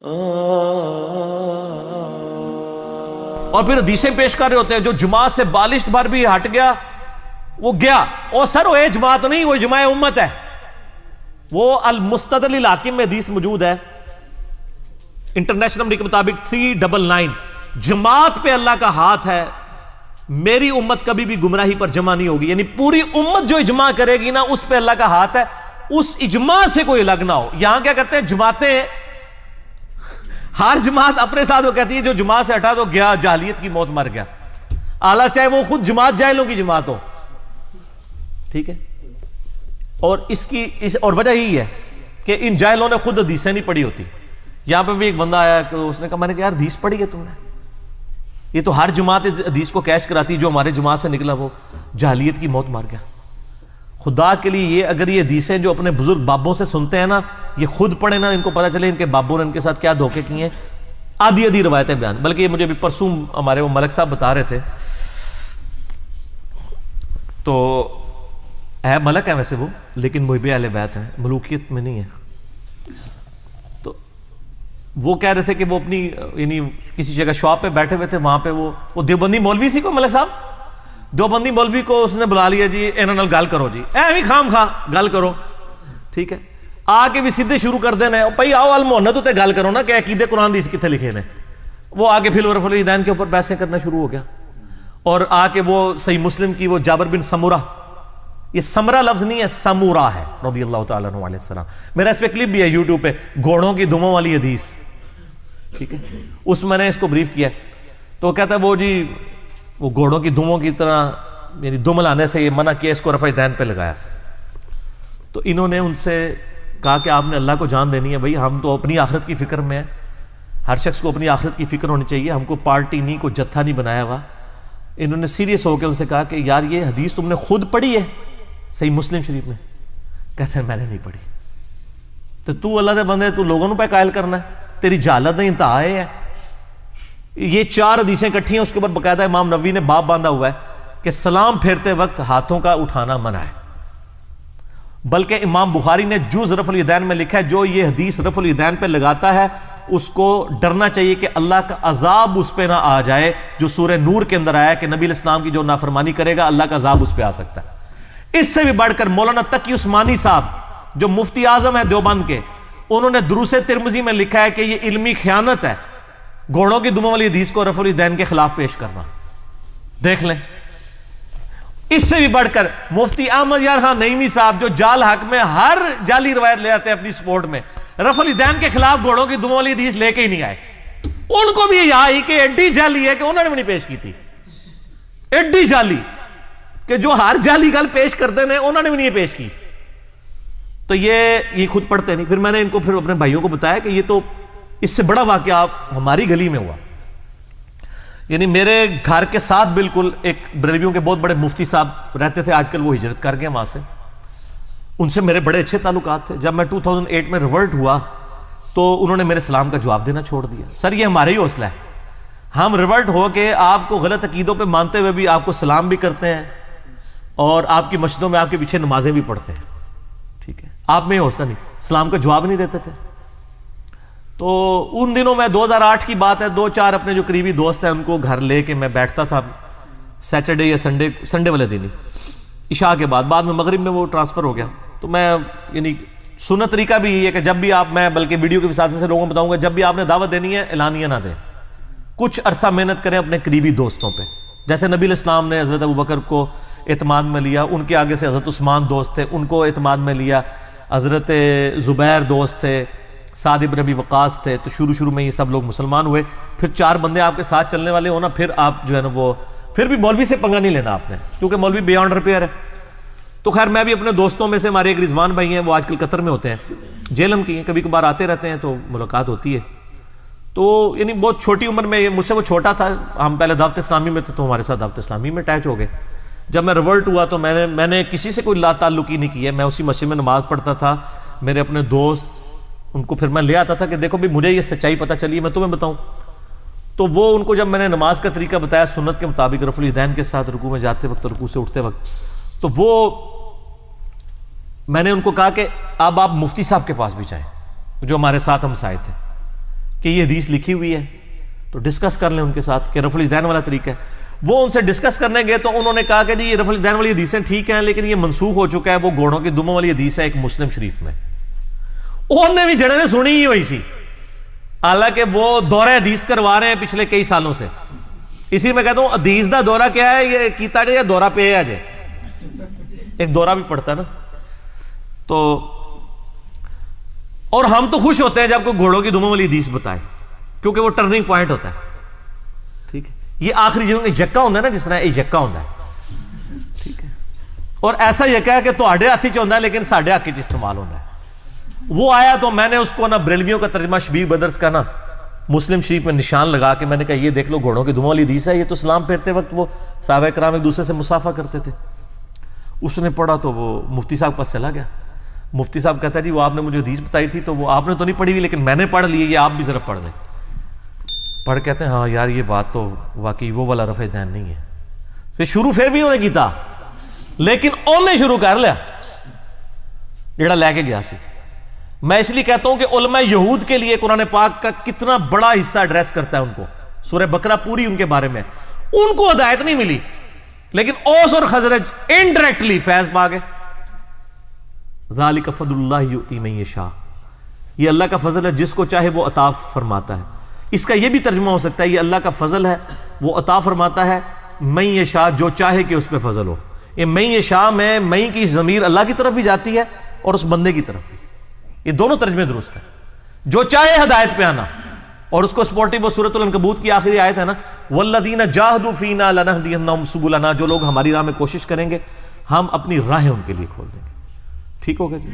اور پھر حدیثیں پیش کر رہے ہوتے ہیں جو جماعت سے بالشت بھر بھی ہٹ گیا وہ گیا، اور سر وہ جماعت نہیں، وہ اجماع امت ہے۔ وہ المستدل الحاکم میں حدیث موجود ہے انٹرنیشنل نمبر کے مطابق 399، جماعت پہ اللہ کا ہاتھ ہے، میری امت کبھی بھی گمراہی پر جمع نہیں ہوگی، یعنی پوری امت جو اجماع کرے گی نا اس پہ اللہ کا ہاتھ ہے، اس اجماع سے کوئی الگ نہ ہو۔ یہاں کیا کرتے ہیں جماعتیں، ہر جماعت اپنے ساتھ وہ کہتی ہے جو جماعت سے ہٹا تو گیا، جاہلیت کی موت مر گیا، اعلیٰ چاہے وہ خود جماعت جاہلوں کی جماعت ہو، ٹھیک ہے۔ اور اور وجہ یہی ہے کہ ان جاہلوں نے خود حدیثیں نہیں پڑھی ہوتی۔ یہاں پہ بھی ایک بندہ آیا کہ اس نے کہا میں نے کہا یار حدیث پڑھی ہے تم نے؟ یہ تو ہر جماعت حدیث کو کیش کراتی، جو ہمارے جماعت سے نکلا وہ جاہلیت کی موت مر گیا۔ خدا کے لیے یہ اگر یہ حدیثیں جو اپنے بزرگ بابوں سے سنتے ہیں نا، یہ خود پڑھیں نا، ان کو پتہ چلے ان کے بابوں نے ان کے ساتھ کیا دھوکے کیے ہیں، آدھی آدھی روایتیں بیان۔ بلکہ یہ مجھے بھی پرسوں ہمارے وہ ملک صاحب بتا رہے تھے، تو ہے ملک ہے ویسے وہ، لیکن محب اہل بیت ہیں، ملوکیت میں نہیں ہے۔ تو وہ کہہ رہے تھے کہ وہ اپنی یعنی کسی جگہ شاپ پہ بیٹھے ہوئے تھے، وہاں پہ وہ دیوبندی مولوی سی کو، ملک صاحب دیوبندی مولوی کو اس نے بلا لیا، جی انہوں نے گل کرو، جی بھی خام خواہ گل کرو، ٹھیک ہے۔ آ کے بھی سیدھے شروع کر دینا ہے، بھائی آؤ المحنت تے گل کرو نا کہ عقیدے قرآن دی کتنے لکھے نے۔ وہ آگے فی الورف الدین کے اوپر بحثیں کرنا شروع ہو گیا، اور آ کے وہ صحیح مسلم کی وہ جابر بن سمورہ، یہ سمرہ لفظ نہیں ہے، سمورہ ہے، رضی اللہ تعالیٰ عنہ علیہ السلام۔ میرا اس پہ کلپ بھی ہے یوٹیوب پہ، گھوڑوں کی دموں والی حدیث، ٹھیک ہے، اس میں نے اس کو بریف کیا۔ تو وہ کہتا ہے وہ جی وہ گھوڑوں کی دموں کی طرح یعنی دم لانے سے یہ منع کیا، اس کو رفع دین پہ لگایا۔ تو انہوں نے ان سے کہا کہ آپ نے اللہ کو جان دینی ہے، بھائی ہم تو اپنی آخرت کی فکر میں ہیں، ہر شخص کو اپنی آخرت کی فکر ہونی چاہیے، ہم کو پارٹی نہیں، کو جتھا نہیں بنایا ہوا۔ انہوں نے سیریس ہو کے ان سے کہا کہ یار یہ حدیث تم نے خود پڑھی ہے صحیح مسلم شریف میں؟ کہتے ہیں میں نے نہیں پڑھی۔ تو اللہ دے بندے تو لوگوں پہ قائل کرنا ہے، تیری جہالت نہیں انتہا ہے۔ یہ 4 حدیثیں اکٹھی ہیں، اس کے اوپر باقاعدہ امام نووی نے باب باندھا ہوا ہے کہ سلام پھیرتے وقت ہاتھوں کا اٹھانا منع ہے۔ بلکہ امام بخاری نے جوز رفع الیدین میں لکھا ہے جو یہ حدیث رفع الیدین پہ لگاتا ہے اس کو ڈرنا چاہیے کہ اللہ کا عذاب اس پہ نہ آ جائے، جو سورہ نور کے اندر آیا ہے کہ نبی علیہ السلام کی جو نافرمانی کرے گا اللہ کا عذاب اس پہ آ سکتا ہے۔ اس سے بھی بڑھ کر مولانا تقی عثمانی صاحب جو مفتی اعظم ہے دیوبند کے، انہوں نے دروس ترمذی میں لکھا ہے کہ یہ علمی خیانت ہے گھوڑوں کی دموں والی حدیث کو رفع الیدین کے خلاف پیش کرنا۔ دیکھ لیں، اس سے بھی بڑھ کر مفتی احمد یار خان نعیمی صاحب جو جال حق میں ہر جعلی روایت لے آتے ہیں اپنی سپورٹ میں، رفع الیدین کے خلاف گھوڑوں کی دموں والی حدیث لے کے ہی نہیں آئے۔ ان کو بھی یہ آئی کہ ایڈی جعلی ہے کہ انہوں نے بھی نہیں پیش کی تھی، ایڈی جعلی کہ جو ہر جعلی گل پیش کرتے ہیں انہوں نے بھی نہیں پیش کی۔ تو یہ خود پڑھتے نہیں۔ پھر میں نے ان کو پھر اپنے بھائیوں کو بتایا کہ یہ تو اس سے بڑا واقعہ ہماری گلی میں ہوا، یعنی میرے گھر کے ساتھ بالکل ایک بریلویوں کے بہت بڑے مفتی صاحب رہتے تھے، آج کل وہ ہجرت کر گئے وہاں سے، ان سے میرے بڑے اچھے تعلقات تھے۔ جب میں 2008 میں ریورٹ ہوا تو انہوں نے میرے سلام کا جواب دینا چھوڑ دیا۔ سر یہ ہمارا ہی حوصلہ ہے، ہم ریورٹ ہو کے آپ کو غلط عقیدوں پہ مانتے ہوئے بھی آپ کو سلام بھی کرتے ہیں اور آپ کی مسجدوں میں آپ کے پیچھے نمازیں بھی پڑھتے ہیں، ٹھیک ہے، آپ میں یہ حوصلہ نہیں، سلام کا جواب نہیں دیتے تھے۔ تو ان دنوں میں 2008 کی بات ہے، 2-4 اپنے جو قریبی دوست ہیں ان کو گھر لے کے میں بیٹھتا تھا سیٹرڈے یا سنڈے والے دن ہی، عشاء کے بعد میں مغرب میں وہ ٹرانسفر ہو گیا۔ تو میں یعنی سنت طریقہ بھی یہ ہے کہ جب بھی آپ، میں بلکہ ویڈیو کے وساطت سے لوگوں کو بتاؤں گا، جب بھی آپ نے دعوت دینی ہے اعلانیہ نہ دیں، کچھ عرصہ محنت کریں اپنے قریبی دوستوں پہ۔ جیسے نبی علیہ السلام نے حضرت ابوبکر کو اعتماد میں لیا، ان کے آگے سے حضرت عثمان دوست تھے، ان کو اعتماد میں لیا، حضرت زبیر دوست تھے، سعد بن ابی وقاص تھے۔ تو شروع میں یہ سب لوگ مسلمان ہوئے۔ پھر 4 بندے آپ کے ساتھ چلنے والے ہونا، پھر آپ جو ہے نا وہ پھر بھی مولوی سے پنگا نہیں لینا آپ نے، کیونکہ مولوی بیانڈ ریپیئر ہے۔ تو خیر میں بھی اپنے دوستوں میں سے، ہمارے ایک رضوان بھائی ہیں وہ آج کل قطر میں ہوتے ہیں، جیلم کی ہیں، کبھی کبھار آتے رہتے ہیں تو ملاقات ہوتی ہے۔ تو یعنی بہت چھوٹی عمر میں، مجھ سے وہ چھوٹا تھا، ہم پہلے دعوت اسلامی میں تھے تو ہمارے ساتھ دعوت اسلامی میں اٹیچ ہو گئے۔ جب میں ریورٹ ہوا تو میں نے کسی سے کوئی لا تعلقی نہیں کیا، میں اسی مسجد میں نماز پڑھتا تھا۔ میرے اپنے دوست، ان کو پھر میں لے آتا تھا کہ دیکھو بھی مجھے یہ سچائی پتہ چلی ہے، میں تمہیں بتاؤں۔ تو وہ ان کو جب میں نے نماز کا طریقہ بتایا سنت کے مطابق رفع الیدین کے ساتھ، رکوع میں جاتے وقت، رکوع سے اٹھتے وقت، تو وہ میں نے ان کو کہا کہ اب آپ مفتی صاحب کے پاس بھی جائیں جو ہمارے ساتھ ہم سائے تھے۔ کہ یہ حدیث لکھی ہوئی ہے تو ڈسکس کر لیں ان کے ساتھ کہ رفع الیدین والا طریقہ ہے. وہ ان سے ڈسکس کرنے گئے تو انہوں نے کہا کہ جی یہ رفع الیدین والی حدیثیں ٹھیک ہیں لیکن یہ منسوخ ہو چکا ہے, وہ گھوڑوں کی دموں والی حدیث ہے ایک مسلم شریف میں. انہوں نے بھی جڑے نے سنی ہی ہوئی سی, حالانکہ وہ دورہ حدیث کروا رہے ہیں پچھلے کئی سالوں سے. اسی میں کہتا ہوں حدیث دا دورہ کیا ہے, یہ کیتا جائے دورہ پہ آ جائے, ایک دورہ بھی پڑتا ہے نا. تو اور ہم تو خوش ہوتے ہیں جب کوئی گھوڑوں کی دموں والی حدیث بتائے, کیونکہ وہ ٹرننگ پوائنٹ ہوتا ہے. ٹھیک ہے, یہ آخری جنہوں نے یکا ہوتا ہے نا, جس طرح یہ یکا ہوتا ہے. ٹھیک ہے, اور ایسا یکا ہے کہ تہاڈے ہاتھ وچ ہوندا ہے لیکن ساڈے حق وچ استعمال ہوتا ہے. وہ آیا تو میں نے اس کو نا بریلویوں کا ترجمہ شبیر بدرس کا نا مسلم شریف میں نشان لگا کے میں نے کہا یہ دیکھ لو گھوڑوں کی دموں والی حدیث ہے, یہ تو سلام پھیرتے وقت وہ صحابہ کرام ایک دوسرے سے مصافحہ کرتے تھے. اس نے پڑھا تو وہ مفتی صاحب کے پاس چلا گیا. مفتی صاحب کہتا ہے جی وہ آپ نے مجھے حدیث بتائی تھی تو وہ آپ نے تو نہیں پڑھی ہوئی لیکن میں نے پڑھ لی ہے, یہ آپ بھی ذرا پڑھ لیں. پڑھ کہتے ہیں ہاں یار یہ بات تو واقعی وہ والا رفع دین نہیں ہے. پھر شروع پھر بھی انہوں نے کیتا لیکن انہوں نے شروع کر لیا جڑا لے کے گیا سی. میں اس لیے کہتا ہوں کہ علماء یہود کے لیے قرآن پاک کا کتنا بڑا حصہ ایڈریس کرتا ہے ان کو. سورہ بقرہ پوری ان کے بارے میں, ان کو ہدایت نہیں ملی لیکن اوس اور خزرج انڈائریکٹلی فیض پا گئے. ذالک فضل اللہ یؤتی من یشاء, یہ اللہ کا فضل ہے جس کو چاہے وہ عطا فرماتا ہے. اس کا یہ بھی ترجمہ ہو سکتا ہے یہ اللہ کا فضل ہے وہ عطا فرماتا ہے من یشاء, جو چاہے کہ اس پہ فضل ہو. یہ من یشاء میں من کی ضمیر اللہ کی طرف بھی جاتی ہے اور اس بندے کی طرف بھی, یہ دونوں ترجمے درست ہیں. جو چاہے ہدایت پہ آنا, اور اس کو سپورٹنگ وہ سورۃ العنکبوت کی آخری آیت ہے نا, والذین جاہدوا فینا لنہدینہم سبلنا, جو لوگ ہماری راہ میں کوشش کریں گے ہم اپنی راہیں ان کے لیے کھول دیں گے. ٹھیک ہوگا جی.